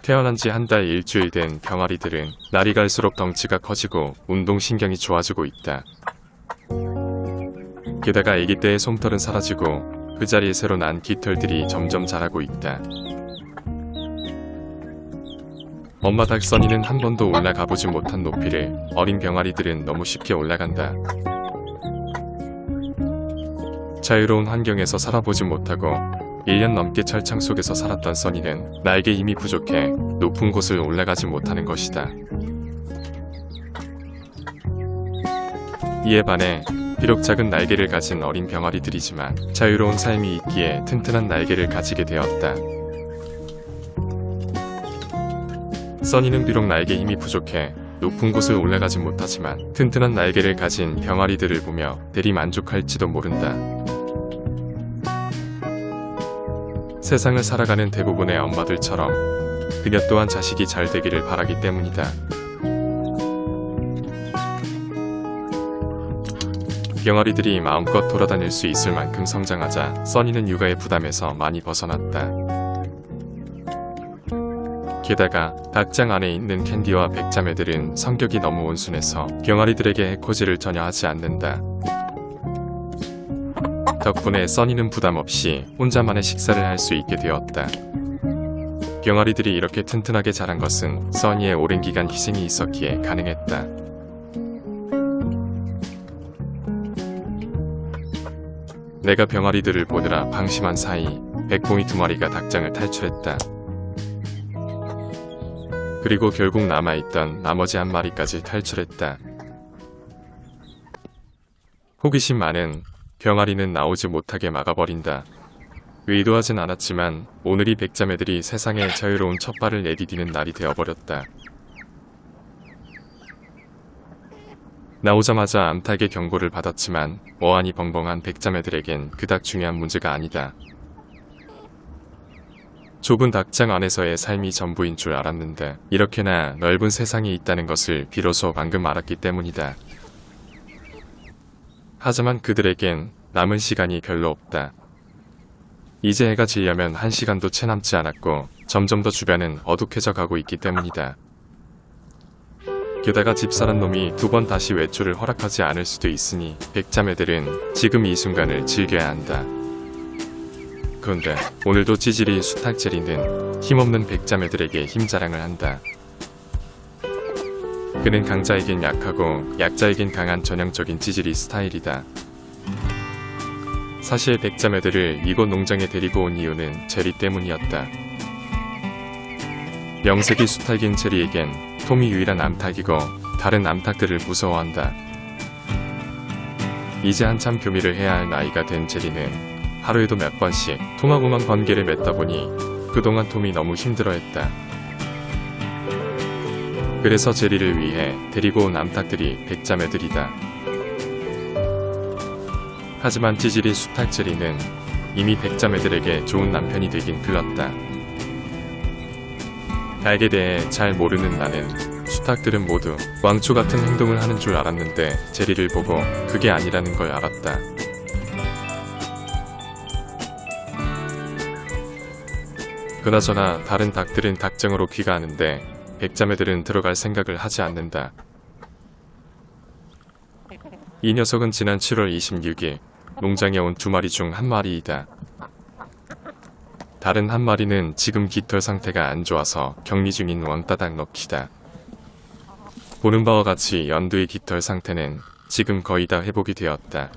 태어난 지 한 달 일주일 된 병아리들은 날이 갈수록 덩치가 커지고 운동신경이 좋아지고 있다. 게다가 아기 때의 솜털은 사라지고 그 자리에 새로 난 깃털들이 점점 자라고 있다. 엄마 닭 써니는 한 번도 올라가보지 못한 높이를 어린 병아리들은 너무 쉽게 올라간다. 자유로운 환경에서 살아보지 못하고 1년 넘게 철창 속에서 살았던 써니는 날개 힘이 부족해 높은 곳을 올라가지 못하는 것이다. 이에 반해 비록 작은 날개를 가진 어린 병아리들이지만 자유로운 삶이 있기에 튼튼한 날개를 가지게 되었다. 써니는 비록 날개 힘이 부족해 높은 곳을 올라가지 못하지만 튼튼한 날개를 가진 병아리들을 보며 대리 만족할지도 모른다. 세상을 살아가는 대부분의 엄마들처럼 그녀 또한 자식이 잘 되기를 바라기 때문이다. 병아리들이 마음껏 돌아다닐 수 있을 만큼 성장하자 써니는 육아의 부담에서 많이 벗어났다. 게다가 닭장 안에 있는 캔디와 백자매들은 성격이 너무 온순해서 병아리들에게 해코지를 전혀 하지 않는다. 덕분에 써니는 부담 없이 혼자만의 식사를 할 수 있게 되었다. 병아리들이 이렇게 튼튼하게 자란 것은 써니의 오랜 기간 희생이 있었기에 가능했다. 내가 병아리들을 보느라 방심한 사이 백봉이 2마리가 닭장을 탈출했다. 그리고 결국 남아있던 나머지 1마리까지 탈출했다. 호기심 많은 병아리는 나오지 못하게 막아버린다. 의도하진 않았지만 오늘이 백자매들이 세상에 자유로운 첫 발을 내디디는 날이 되어버렸다. 나오자마자 암탉의 경고를 받았지만 어안이 벙벙한 백자매들에겐 그닥 중요한 문제가 아니다. 좁은 닭장 안에서의 삶이 전부인 줄 알았는데 이렇게나 넓은 세상이 있다는 것을 비로소 방금 알았기 때문이다. 하지만 그들에겐 남은 시간이 별로 없다. 이제 해가 지려면 1시간도 채 남지 않았고 점점 더 주변은 어둑해져 가고 있기 때문이다. 게다가 집사란 놈이 2번 다시 외출을 허락하지 않을 수도 있으니 백자매들은 지금 이 순간을 즐겨야 한다. 그런데 오늘도 찌질이 수탉제리는 힘없는 백자매들에게 힘자랑을 한다. 그는 강자에겐 약하고 약자에겐 강한 전형적인 찌질이 스타일이다. 사실 백자매들을 이곳 농장에 데리고 온 이유는 제리 때문이었다. 명색이 수탉인 제리에겐 톰이 유일한 암탉이고 다른 암탉들을 무서워한다. 이제 한참 교미를 해야 할 나이가 된 제리는 하루에도 몇 번씩 톰하고만 번개를 맺다 보니 그동안 톰이 너무 힘들어했다. 그래서 제리를 위해 데리고 온 암탉들이 백자매들이다. 하지만 찌질이 수탉 제리는 이미 백자매들에게 좋은 남편이 되긴 글렀다. 나에게 대해 잘 모르는 나는 수탉들은 모두 왕초 같은 행동을 하는 줄 알았는데 제리를 보고 그게 아니라는 걸 알았다. 그나저나 다른 닭들은 닭장으로 귀가하는데 백자매들은 들어갈 생각을 하지 않는다. 이 녀석은 지난 7월 26일 농장에 온 2마리 중 1마리이다. 다른 1마리는 지금 깃털 상태가 안 좋아서 격리 중인 왕따닭 럭키다. 보는 바와 같이 연두의 깃털 상태는 지금 거의 다 회복이 되었다.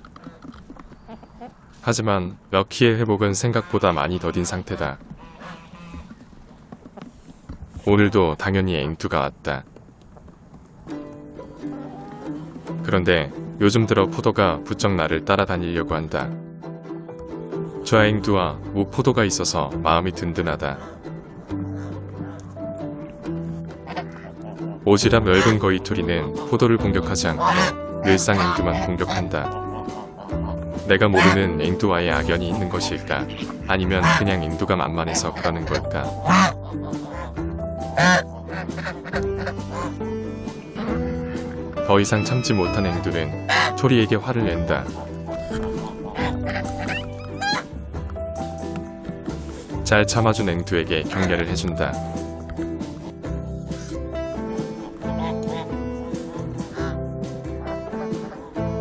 하지만 럭키의 회복은 생각보다 많이 더딘 상태다. 오늘도 당연히 앵두가 왔다. 그런데 요즘 들어 포도가 부쩍 나를 따라다니려고 한다. 저 앵두와 무포도가 있어서 마음이 든든하다. 오지랖 넓은 거위토리는 포도를 공격하지 않고 늘상 앵두만 공격한다. 내가 모르는 앵두와의 악연이 있는 것일까? 아니면 그냥 앵두가 만만해서 그러는 걸까? 더 이상 참지 못한 앵두는 토리에게 화를 낸다. 잘 참아준 앵두에게 격려를 해준다.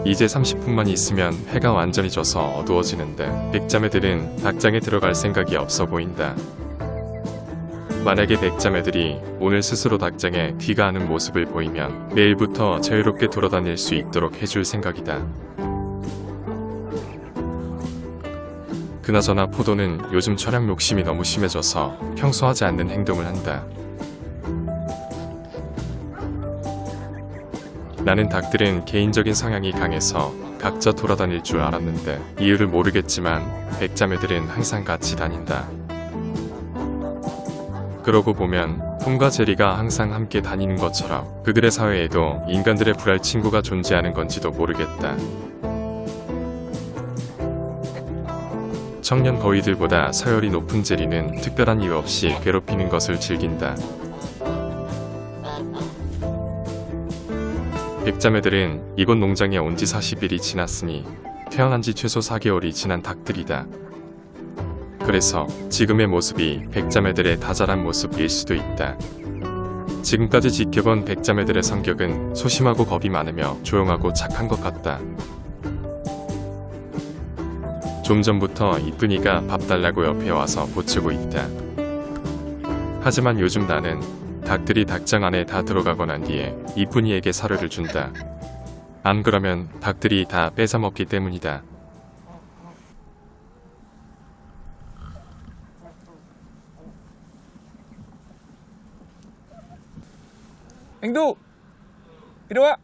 이제 30분만 있으면 해가 완전히 져서 어두워지는데 백자매들은 닭장에 들어갈 생각이 없어 보인다. 만약에 백자매들이 오늘 스스로 닭장에 귀가하는 모습을 보이면 내일부터 자유롭게 돌아다닐 수 있도록 해줄 생각이다. 그나저나 포도는 요즘 촬영 욕심이 너무 심해져서 평소 하지 않는 행동을 한다. 나는 닭들은 개인적인 성향이 강해서 각자 돌아다닐 줄 알았는데 이유를 모르겠지만 백자매들은 항상 같이 다닌다. 그러고 보면 톰과 제리가 항상 함께 다니는 것처럼 그들의 사회에도 인간들의 불알 친구가 존재하는 건지도 모르겠다. 청년 거위들보다 서열이 높은 제리는 특별한 이유 없이 괴롭히는 것을 즐긴다. 백자매들은 이곳 농장에 온 지 40일이 지났으니 태어난 지 최소 4개월이 지난 닭들이다. 그래서 지금의 모습이 백자매들의 다자란 모습일 수도 있다. 지금까지 지켜본 백자매들의 성격은 소심하고 겁이 많으며 조용하고 착한 것 같다. 좀 전부터 이쁜이가 밥 달라고 옆에 와서 보채고 있다. 하지만 요즘 나는 닭들이 닭장 안에 다 들어가고 난 뒤에 이쁜이에게 사료를 준다. 안 그러면 닭들이 다 뺏어 먹기 때문이다. 앵두! 이리 와!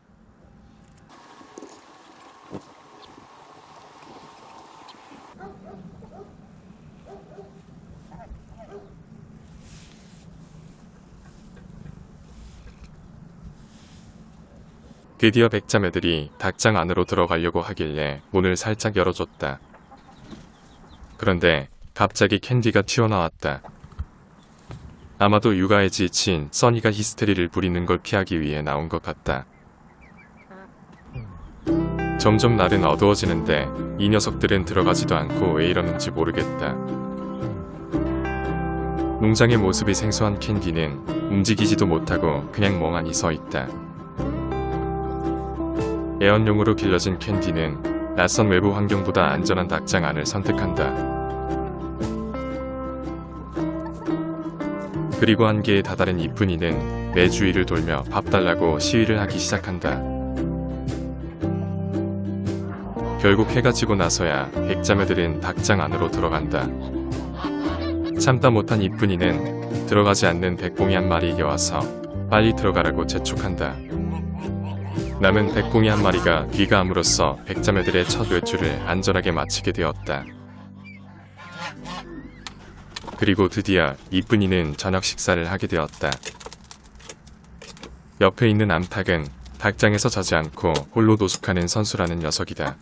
드디어 백자매들이 닭장 안으로 들어가려고 하길래 문을 살짝 열어줬다. 그런데 갑자기 캔디가 튀어나왔다. 아마도 육아에 지친 써니가 히스테리를 부리는 걸 피하기 위해 나온 것 같다. 점점 날은 어두워지는데 이 녀석들은 들어가지도 않고 왜 이러는지 모르겠다. 농장의 모습이 생소한 캔디는 움직이지도 못하고 그냥 멍하니 서 있다. 애완용으로 길러진 캔디는 낯선 외부 환경보다 안전한 닭장 안을 선택한다. 그리고 한계에 다다른 이쁜이는 내 주위를 돌며 밥 달라고 시위를 하기 시작한다. 결국 해가 지고 나서야 백자매들은 닭장 안으로 들어간다. 참다 못한 이쁜이는 들어가지 않는 백봉이 한 마리에게 와서 빨리 들어가라고 재촉한다. 남은 백봉이 한 마리가 귀가함으로써 백자매들의 첫 외출을 안전하게 마치게 되었다. 그리고 드디어 이쁜이는 저녁 식사를 하게 되었다. 옆에 있는 암탉은 닭장에서 자지 않고 홀로 노숙하는 선수라는 녀석이다.